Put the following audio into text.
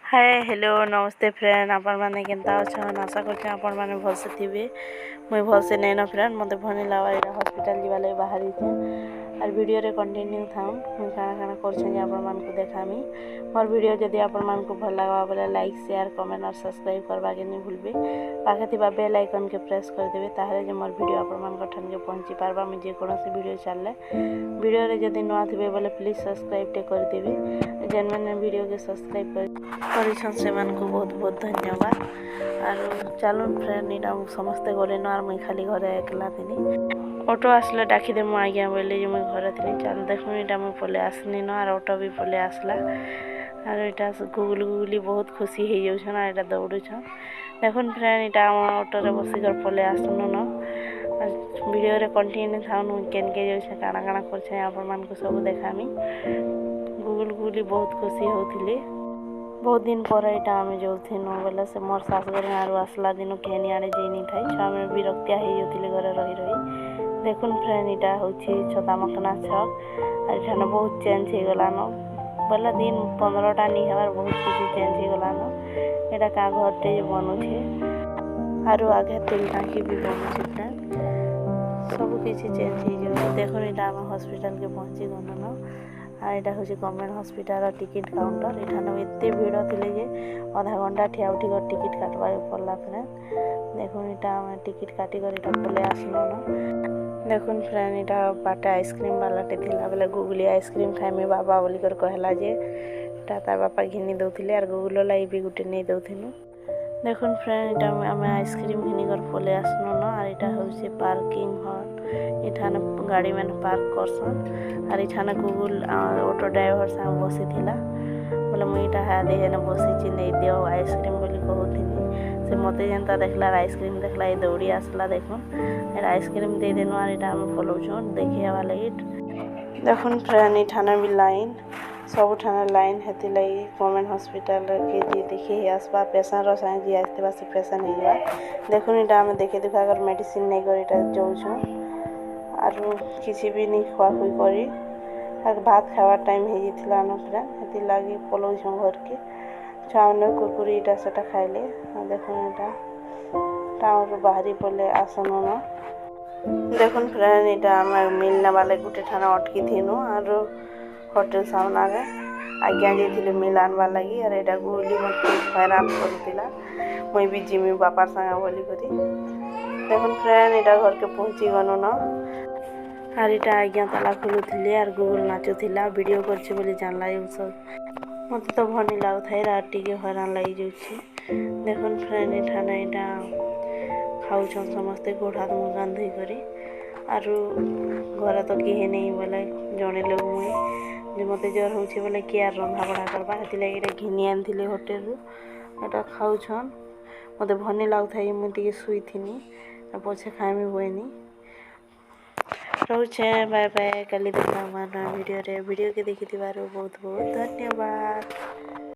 Hi hello नमस्ते friend आपण मैंने केनता अच्छन आशा कर आपण मैंने भलसे थे मुई भलसे नहीं न फ्रेंड मत भनी लगा यहाँ हॉस्पिटल जीवा लगे बाहरी थे और वीडियो रे कंटिन्यू था मुई काना काना कर आपण मान को देखामी मोर वीडियो जदि आपण मान को भल लगा बोले लाइक शेयर कमेंट और सब्सक्राइब करवा के नहीं भूलबे पाखे थिबा बेल आइकन के प्रेस कर देबे ताहले जे मोर वीडियो आपण मान को ठन के पहुंची पारबा मुई जे कोनोसी वीडियो चलले वीडियो रे जदि नुआ थिबे बोले प्लीज सब्सक्राइब टे कर देबे जेन मैंने वीडियो के सब्सक्राइब कर से बहुत बहुत धन्यवाद और चलून फ्रेंड इटा समस्ते गलेन और मुई खाली घरे एकला थी ऑटो आसला डाकीदे मु आज्ञा बोले मुई घरे थी चल देखुन इटा मुई पले आसनी न और ऑटो भी पले आसला और इटा गुगुली गुगुली बहुत खुशी हो जाऊन और इटा दौड़ुछन देखुन फ्रेंड इटा ऑटो रे बसिकर पले आसनु न वीडियो रे कंटिन्यू थाउन केन के जाऊँ काना काना कर आपण मान को सब देखामी गुगुल गुगुली बहुत खुशी होथिले बहुत दिन पर यहाँ आम जो बोले से मोर शाशुर गाँव आसला दिन केनी आड़े जाइनी थाई छुआ में विरक्तिया हो जाते घरे रही रही देखुन फ्रेंड इटा हूँ छता मकना छक और ये बहुत चेंज हो गलान बोले दिन 15टा नहीं हबार बहुत किसी चेंज हो गलान यहाँ क्या घरटे बनुचे और आगे तेल टाँकी भी बनुचे फ्रेंड सब किसी चेंज हो देखुन यहाँ आम हॉस्पिटल के पहुँची गलुन और यहाँ हूँ गवर्नमेंट हॉस्पिटल टिकट काउंटर यहाँ एत भिड़ थे जे आधा घंटा ठिया उठी टिकट काटवा पड़ा फ्रेंड देखुन यहाँ टिकट काटिकर पले आसलु न देखुन फ्रेंड यहाँ बाटे आइसक्रीम वालाटे थिला बोले गुगुली आइसक्रीम खाइमी बाबा बोलिकर कहला जे तार बापा घिनी दौले और गुगुल लगी भी गोटे नहीं दौनु देखुन फ्रेंड यहाँ आम आइसक्रीम घिनिकर पले आसनु न और यहाँ हूँ पार्किंग हॉल इठाने गाड़ी मैंने पार्क करसन और इठाने गुगुल ऑटो ड्राइवर संग बसी थिला बोले मुई हाँ दे बसी नहीं दियो आइसक्रीम बोली कहूनी से मत जेनता देखला आइसक्रीम देखला ये दौड़ी आसला देखुन आइसक्रीम दे देनु और यहाँ आम पलाऊँ देखी हवा लगी देखुन फ्रेंड इठाने भी लाइन सब ठाने लाइन हेती लगी गवर्नमेंट हॉस्पिटल के जी देखी आसबा पेशेंट रसायन जी आसते से पेशेंट हो देखुन यहाँ आम देखे दुखा कर मेडिसिन नहीं कर जाऊँ और किसी भी नहीं खुआ खुई करी भात खावा टाइम हो जाता न फ्रेंड हेती लगी पलाऊँ घर के छुआ मैंने कुरकुरी इटा सेटा खाइले देखुन यहाँ टाउन बाहरी पड़े आसन न देखुन फ्रेंड यहाँ आम मिलने वाले गोटे ठाना अटकी थीनु और होटेल सामना आज्ञा जाइए मिल आनवा लगी और यहाँ गुगुली मत हैरान करूला मुई भी जिमी बापार संगे बोली करी देखुन फ्रेंड यहाँ घर के पहुँची गनु न और यहाँ आज्ञा ताला खोलुले और गुगुल नाचुला वीडियो करछे बोली जानला सब मत तो भनी लगु थाई रात टिके हैरान लगी जाऊँ देखुन फ्रेंड यहाँ खाऊन समस्ते गोड़ हाथ मुँह गान धोई करी और घर तो किए नहीं बोले जड़े लोग मुई मत जर हो बोले किए रंधा बढ़ा करवा लगे घिनी आनी होटेल यहाँ खाऊन मत भनी लगु था मुझे शुई थी पछे खाइमी हुएनी रोचे बाय बाय कल देखा वीडियो के देखी बहुत बहुत धन्यवाद।